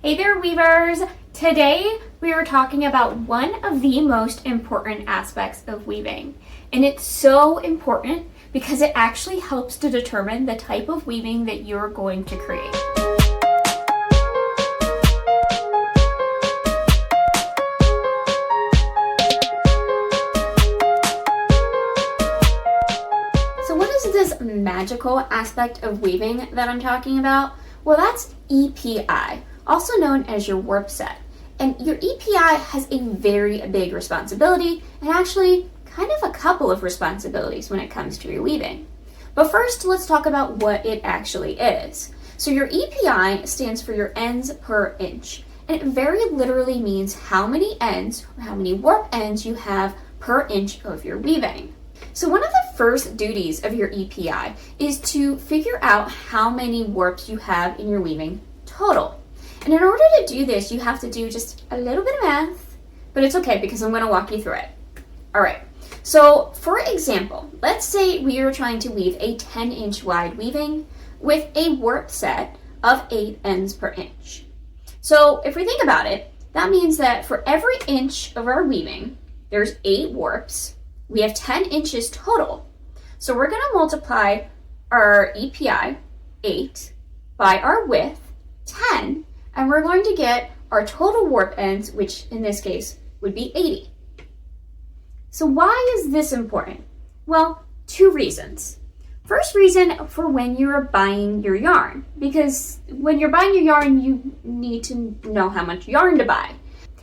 Hey there, weavers! Today we are talking about one of the most important aspects of weaving. And it's so important because it actually helps to determine the type of weaving that you're going to create. So what is this magical aspect of weaving that I'm talking about? Well, that's EPI, also known as your warp set. And your EPI has a very big responsibility, and actually kind of a couple of responsibilities when it comes to your weaving. But first, let's talk about what it actually is. So your EPI stands for your ends per inch, and it very literally means how many ends or how many warp ends you have per inch of your weaving. So one of the first duties of your EPI is to figure out how many warps you have in your weaving total. And in order to do this, you have to do just a little bit of math, but it's okay because I'm going to walk you through it. All right, so for example, let's say we are trying to weave a 10-inch wide weaving with a warp set of 8 ends per inch. So if we think about it, that means that for every inch of our weaving, there's 8 warps. We have 10 inches total. So we're going to multiply our EPI, 8, by our width, 10, and we're going to get our total warp ends, which in this case would be 80. So why is this important? Well, 2 reasons. First reason, for when you're buying your yarn, because when you're buying your yarn, you need to know how much yarn to buy.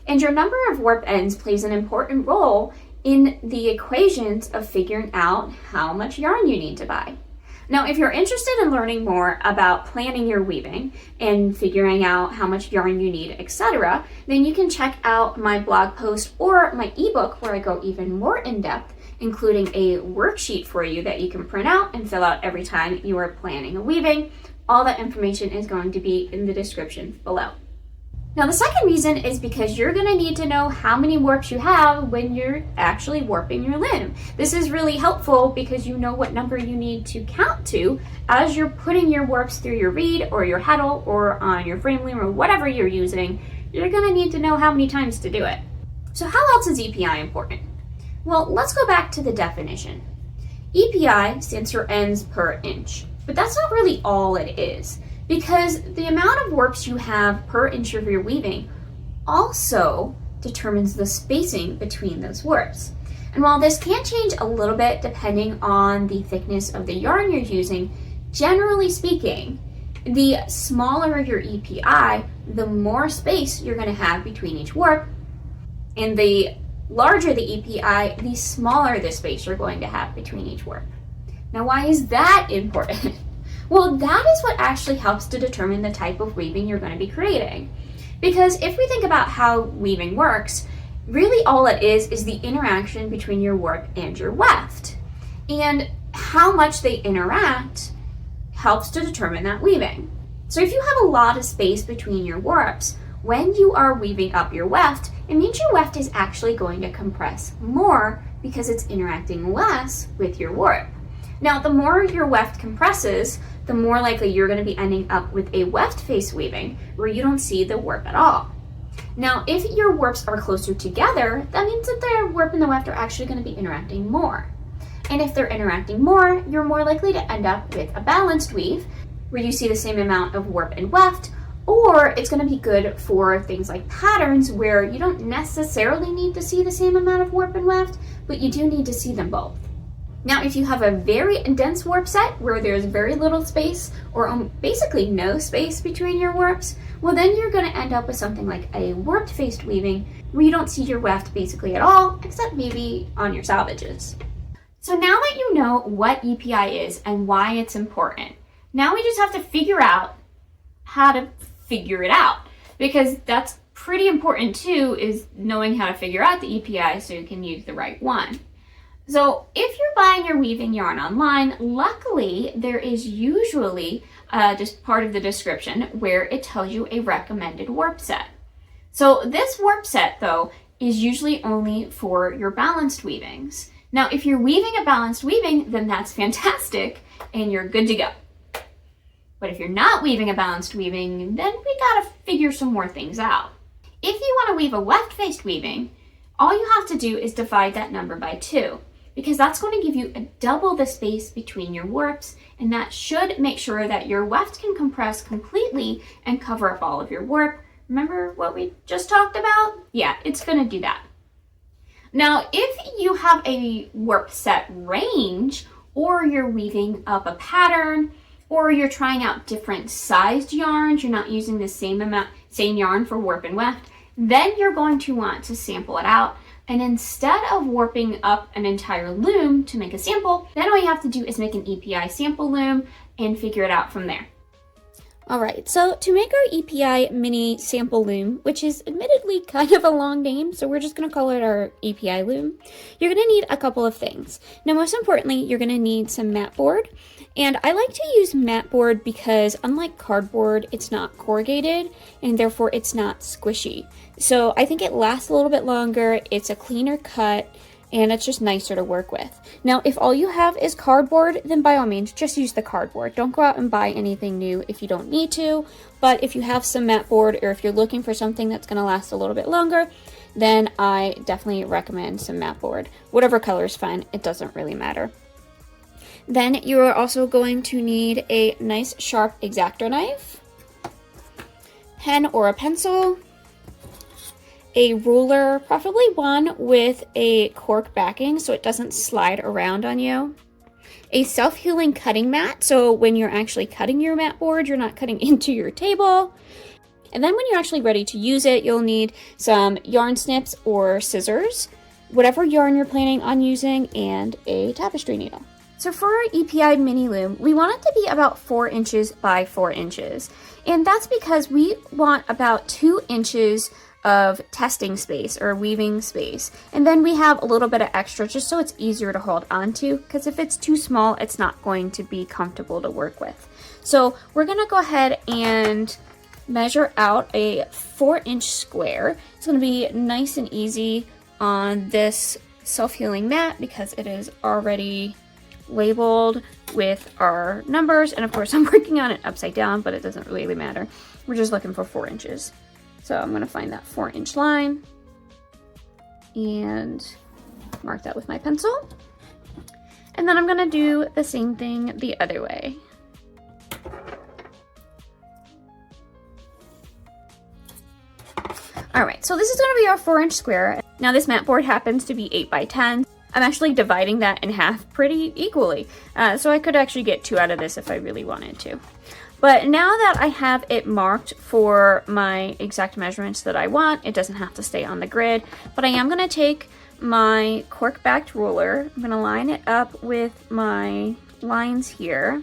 And your number of warp ends plays an important role in the equations of figuring out how much yarn you need to buy. Now, if you're interested in learning more about planning your weaving and figuring out how much yarn you need, etc., then you can check out my blog post or my ebook where I go even more in depth, including a worksheet for you that you can print out and fill out every time you are planning a weaving. All that information is going to be in the description below. Now, the second reason is because you're going to need to know how many warps you have when you're actually warping your loom. This is really helpful because you know what number you need to count to as you're putting your warps through your reed or your heddle or on your frame loom or whatever you're using. You're going to need to know how many times to do it. So how else is EPI important? Well, let's go back to the definition. EPI stands for ends per inch, but that's not really all it is, because the amount of warps you have per inch of your weaving also determines the spacing between those warps. And while this can change a little bit depending on the thickness of the yarn you're using, generally speaking, the smaller your EPI, the more space you're going to have between each warp, and the larger the EPI, the smaller the space you're going to have between each warp. Now, why is that important? Well, that is what actually helps to determine the type of weaving you're going to be creating. Because if we think about how weaving works, really all it is the interaction between your warp and your weft. And how much they interact helps to determine that weaving. So if you have a lot of space between your warps, when you are weaving up your weft, it means your weft is actually going to compress more because it's interacting less with your warp. Now, the more your weft compresses, the more likely you're going to be ending up with a weft face weaving where you don't see the warp at all. Now, if your warps are closer together, that means that the warp and the weft are actually going to be interacting more. And if they're interacting more, you're more likely to end up with a balanced weave where you see the same amount of warp and weft, or it's going to be good for things like patterns where you don't necessarily need to see the same amount of warp and weft, but you do need to see them both. Now, if you have a very dense warp set where there's very little space or basically no space between your warps, well, then you're going to end up with something like a warped faced weaving where you don't see your weft basically at all, except maybe on your salvages. So now that you know what EPI is and why it's important, now we just have to figure out how to figure it out, because that's pretty important too, is knowing how to figure out the EPI so you can use the right one. So if you're buying your weaving yarn online, luckily there is usually just part of the description where it tells you a recommended warp set. So this warp set, though, is usually only for your balanced weavings. Now, if you're weaving a balanced weaving, then that's fantastic and you're good to go. But if you're not weaving a balanced weaving, then we gotta figure some more things out. If you want to weave a weft-faced weaving, all you have to do is divide that number by 2, because that's going to give you double the space between your warps, and that should make sure that your weft can compress completely and cover up all of your warp. Remember what we just talked about? Yeah, it's going to do that. Now, if you have a warp set range, or you're weaving up a pattern, or you're trying out different sized yarns, you're not using the same yarn for warp and weft, then you're going to want to sample it out. And instead of warping up an entire loom to make a sample, then all you have to do is make an EPI sample loom and figure it out from there. All right, so to make our EPI mini sample loom, which is admittedly kind of a long name, so we're just gonna call it our EPI loom, you're gonna need a couple of things. Now, most importantly, you're gonna need some mat board. And I like to use mat board because unlike cardboard, it's not corrugated and therefore it's not squishy. So I think it lasts a little bit longer, it's a cleaner cut, and it's just nicer to work with. Now, if all you have is cardboard, then by all means, just use the cardboard. Don't go out and buy anything new if you don't need to, but if you have some mat board or if you're looking for something that's gonna last a little bit longer, then I definitely recommend some mat board. Whatever color is fine, it doesn't really matter. Then you are also going to need a nice sharp X-Acto knife, pen or a pencil, a ruler, preferably one with a cork backing so it doesn't slide around on you, a self-healing cutting mat, so when you're actually cutting your mat board, you're not cutting into your table. And then when you're actually ready to use it, you'll need some yarn snips or scissors, whatever yarn you're planning on using, and a tapestry needle. So for our EPI mini loom, we want it to be about 4 inches by 4 inches. And that's because we want about 2 inches of testing space or weaving space. And then we have a little bit of extra just so it's easier to hold onto, because if it's too small, it's not going to be comfortable to work with. So we're gonna go ahead and measure out a 4-inch square. It's gonna be nice and easy on this self-healing mat because it is already labeled with our numbers, and of course I'm working on it upside down, but it doesn't really matter. We're just looking for 4 inches. So I'm going to find that 4-inch line and mark that with my pencil. And then I'm going to do the same thing the other way. Alright, so this is going to be our 4-inch square. Now this mat board happens to be 8 by 10. I'm actually dividing that in half pretty equally, so I could actually get 2 out of this if I really wanted to. But now that I have it marked for my exact measurements that I want, it doesn't have to stay on the grid, but I am going to take my cork-backed ruler, I'm going to line it up with my lines here.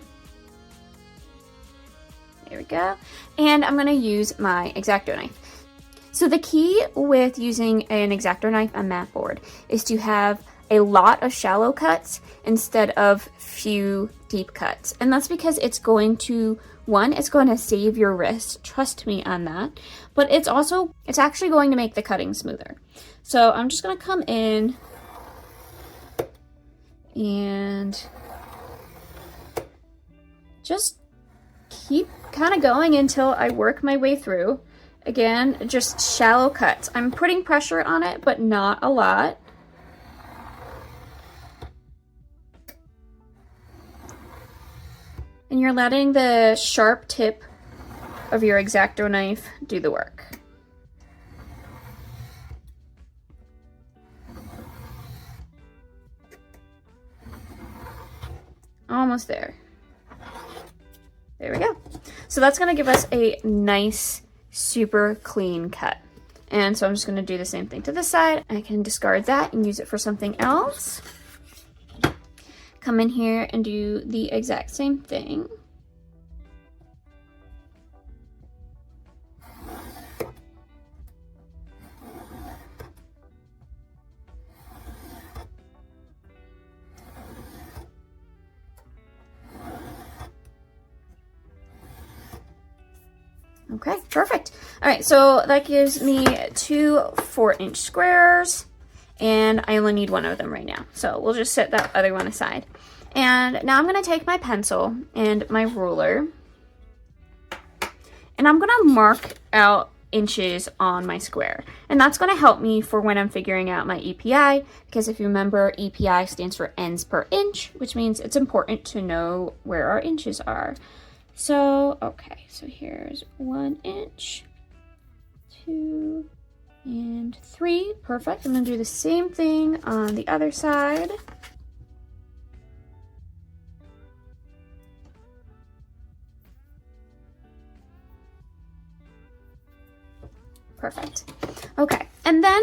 There we go. And I'm going to use my X-Acto knife. So the key with using an X-Acto knife on mat board is to have a lot of shallow cuts instead of few deep cuts. And that's because it's going to, one, it's going to save your wrist, trust me on that, but it's actually going to make the cutting smoother. So I'm just going to come in and just keep kind of going until I work my way through. Again, just shallow cuts. I'm putting pressure on it, but not a lot. And you're letting the sharp tip of your X-Acto knife do the work. Almost there. There we go. So that's going to give us a nice, super clean cut. And so I'm just going to do the same thing to this side. I can discard that and use it for something else. Come in here and do the exact same thing. Okay, perfect. All right, so that gives me 2 4-inch squares, and I only need 1 of them right now. So we'll just set that other one aside. And now I'm going to take my pencil and my ruler, And I'm gonna mark out inches on my square. And that's gonna help me for when I'm figuring out my EPI, because if you remember, EPI stands for ends per inch, which means it's important to know where our inches are. So, okay, so here's 1 inch, 2, and 3, perfect. I'm gonna do the same thing on the other side. Perfect. Okay, and then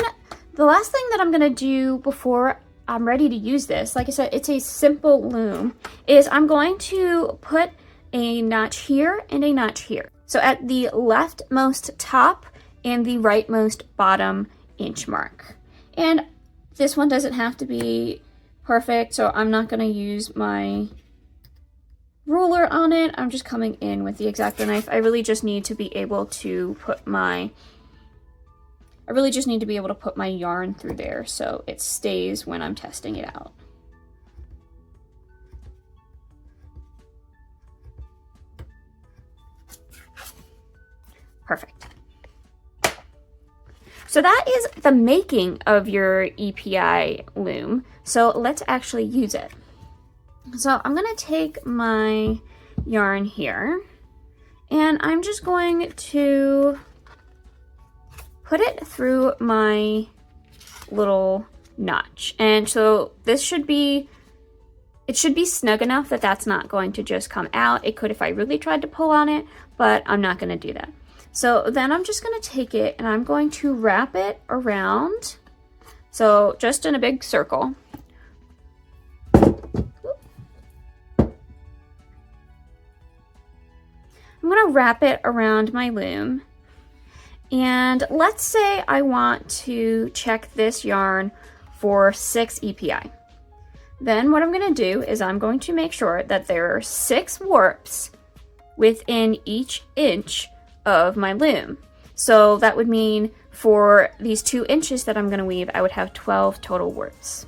the last thing that I'm gonna do before I'm ready to use this, like I said, it's a simple loom, is I'm going to put a notch here and a notch here. So at the leftmost top and the rightmost bottom inch mark. And this one doesn't have to be perfect, so I'm not gonna use my ruler on it. I'm just coming in with the X-Acto knife. I really just need to be able to put my yarn through there so it stays when I'm testing it out. Perfect. So that is the making of your EPI loom. So let's actually use it. So I'm gonna take my yarn here and I'm just going to put it through my little notch. And so this should be, it should be snug enough that that's not going to just come out. It could if I really tried to pull on it, but I'm not gonna do that. So then I'm just gonna take it and I'm going to wrap it around. So just in a big circle. I'm gonna wrap it around my loom. And let's say I want to check this yarn for 6 EPI. Then what I'm going to do is I'm going to make sure that there are 6 warps within each inch of my loom. So that would mean for these 2 inches that I'm going to weave, I would have 12 total warps.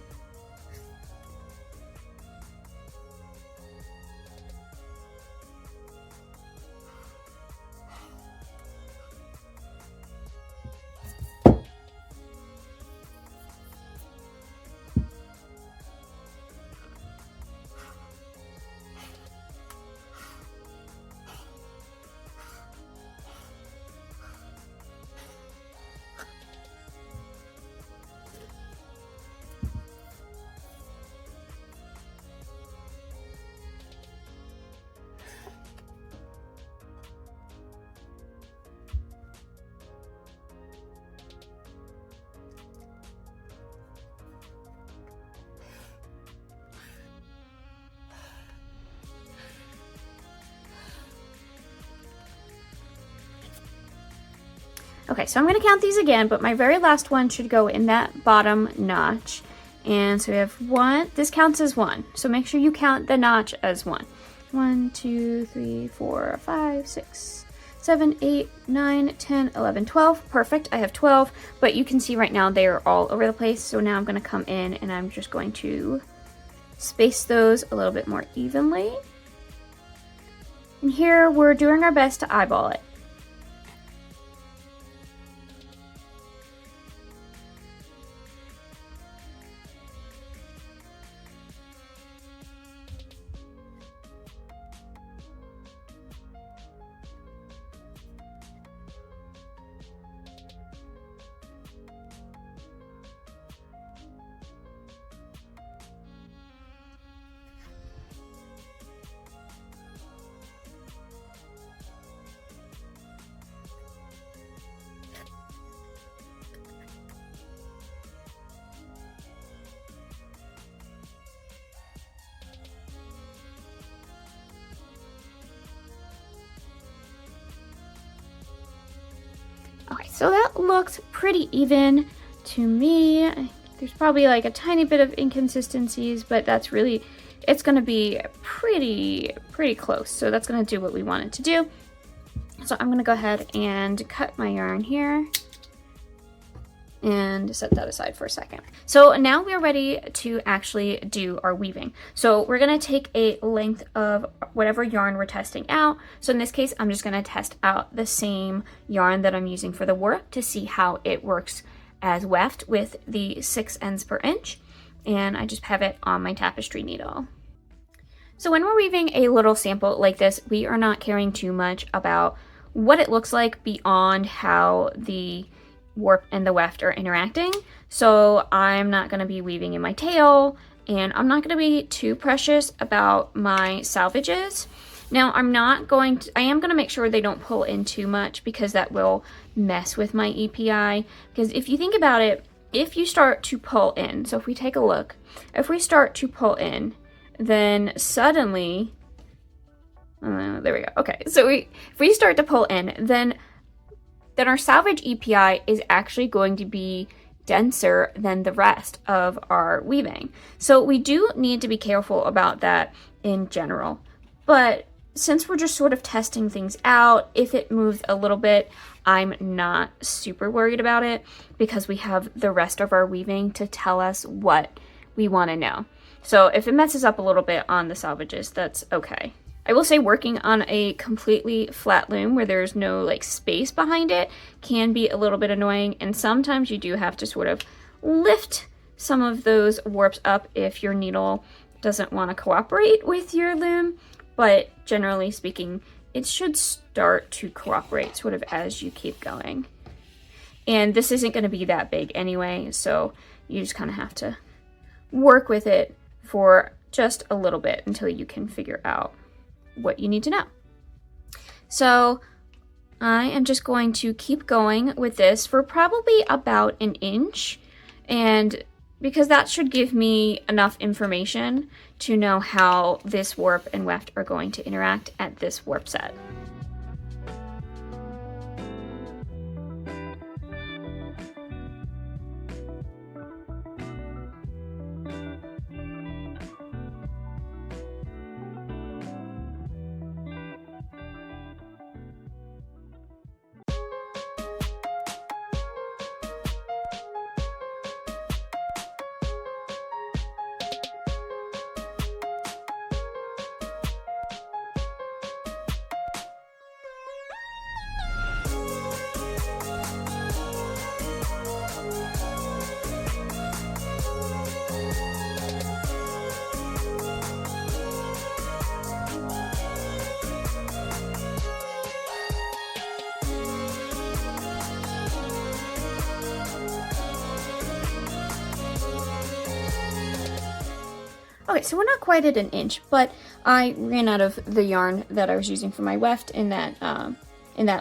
Okay, so I'm going to count these again, but my very last one should go in that bottom notch. And so we have 1, this counts as 1. So make sure you count the notch as 1. 1, 2, 3, 4, 5, 6, 7, 8, 9, 10, 11, 12. Perfect, I have 12, but you can see right now they are all over the place. So now I'm going to come in and I'm just going to space those a little bit more evenly. And here we're doing our best to eyeball it. Okay, so that looks pretty even to me. There's probably like a tiny bit of inconsistencies, but that's really, it's gonna be pretty close. So that's gonna do what we want it to do. So I'm gonna go ahead and cut my yarn here. and set that aside for a second. So now we're ready to actually do our weaving. So we're going to take a length of whatever yarn we're testing out. So in this case, I'm just going to test out the same yarn that I'm using for the warp to see how it works as weft with the 6 ends per inch. And I just have it on my tapestry needle. So when we're weaving a little sample like this, we are not caring too much about what it looks like beyond how the warp and the weft are interacting. So I'm not going to be weaving in my tail, and I'm not going to be too precious about my salvages. Now I am going to make sure they don't pull in too much, because that will mess with my EPI. Because if you think about it, if you start to pull in, so if we take a look, if we start to pull in, then suddenly, there we go. Okay, so if we start to pull in, then our salvage EPI is actually going to be denser than the rest of our weaving. So we do need to be careful about that in general. But since we're just sort of testing things out, if it moves a little bit, I'm not super worried about it, because we have the rest of our weaving to tell us what we want to know. So if it messes up a little bit on the salvages, that's okay. I will say working on a completely flat loom where there's no like space behind it can be a little bit annoying, and sometimes you do have to sort of lift some of those warps up if your needle doesn't want to cooperate with your loom, but generally speaking, it should start to cooperate sort of as you keep going. And this isn't going to be that big anyway, so you just kind of have to work with it for just a little bit until you can figure out what you need to know. So I am just going to keep going with this for probably about an inch, and because that should give me enough information to know how this warp and weft are going to interact at this warp set. Okay, so we're not quite at an inch, but I ran out of the yarn that I was using for my weft in that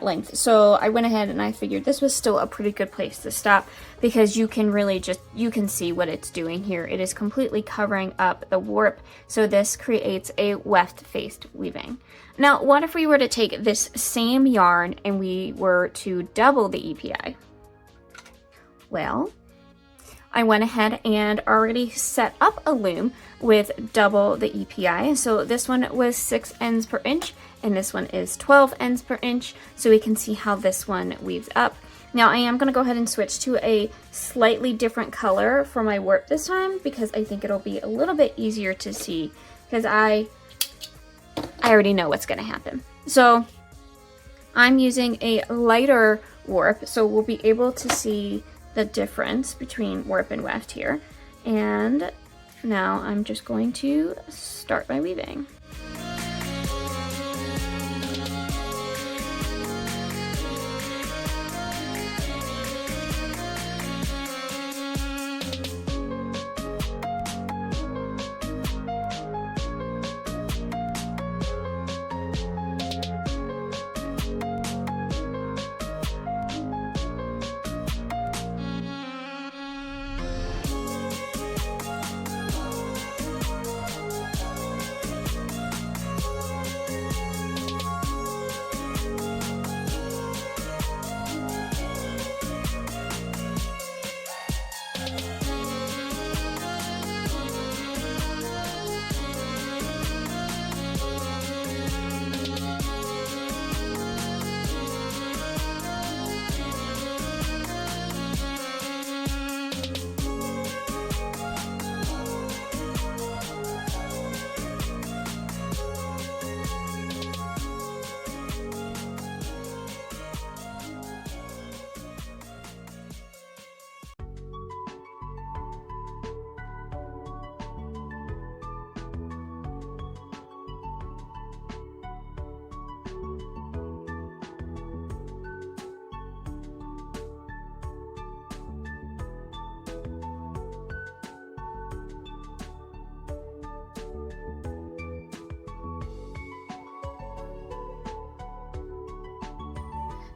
length. So I went ahead and I figured this was still a pretty good place to stop, because you can really you can see what it's doing here. It is completely covering up the warp, so this creates a weft-faced weaving. Now, what if we were to take this same yarn and we were to double the EPI? Well, I went ahead and already set up a loom with double the EPI. So this one was 6 ends per inch, and this one is 12 ends per inch. So we can see how this one weaves up. Now I am gonna go ahead and switch to a slightly different color for my warp this time, because I think it'll be a little bit easier to see, because I already know what's gonna happen. So I'm using a lighter warp, so we'll be able to see the difference between warp and weft here. And now I'm just going to start my weaving.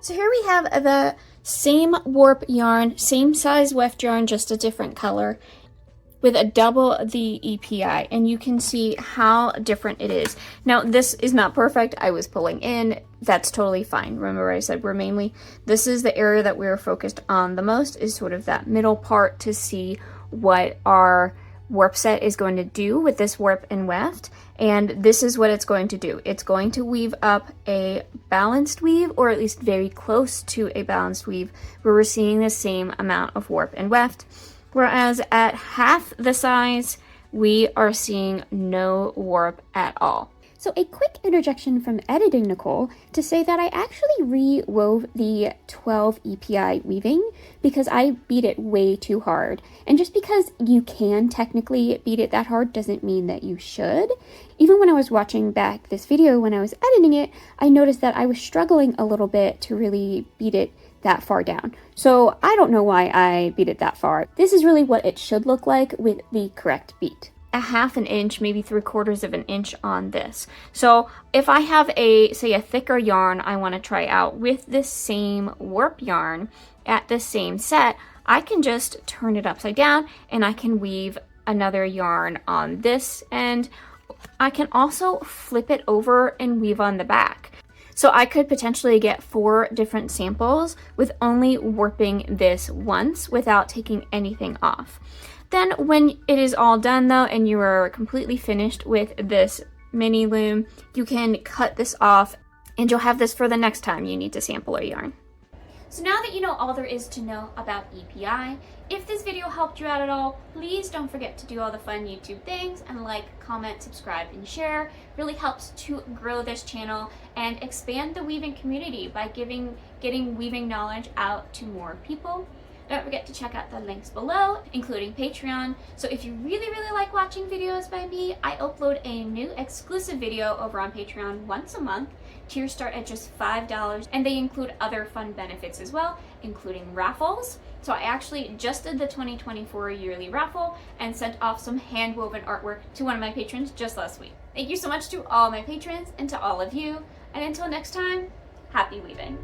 So here we have the same warp yarn, same size weft yarn, just a different color, with a double the EPI, and you can see how different it is. Now this is not perfect. I was pulling in. That's totally fine. Remember I said this is the area that we're focused on the most, is sort of that middle part, to see what our warp set is going to do with this warp and weft. And this is what it's going to do. It's going to weave up a balanced weave, or at least very close to a balanced weave, where we're seeing the same amount of warp and weft. Whereas at half the size, we are seeing no warp at all. So a quick interjection from editing Nicole to say that I actually re-wove the 12 EPI weaving because I beat it way too hard. And just because you can technically beat it that hard doesn't mean that you should. Even when I was watching back this video when I was editing it, I noticed that I was struggling a little bit to really beat it that far down. So I don't know why I beat it that far. This is really what it should look like with the correct beat. A half an inch, maybe 3/4 of an inch on this. So if I have say a thicker yarn I want to try out with this same warp yarn at the same set, I can just turn it upside down and I can weave another yarn on this, and I can also flip it over and weave on the back. So I could potentially get 4 different samples with only warping this once without taking anything off. Then when it is all done though, and you are completely finished with this mini loom, you can cut this off and you'll have this for the next time you need to sample a yarn. So now that you know all there is to know about EPI, if this video helped you out at all, please don't forget to do all the fun YouTube things and like, comment, subscribe, and share. It really helps to grow this channel and expand the weaving community by getting weaving knowledge out to more people. Don't forget to check out the links below, including Patreon. So if you really like watching videos by me, I upload a new exclusive video over on Patreon once a month. Tiers start at just $5, and they include other fun benefits as well, including raffles. So I actually just did the 2024 yearly raffle and sent off some hand-woven artwork to one of my patrons just last week. Thank you so much to all my patrons and to all of you, and until next time, happy weaving.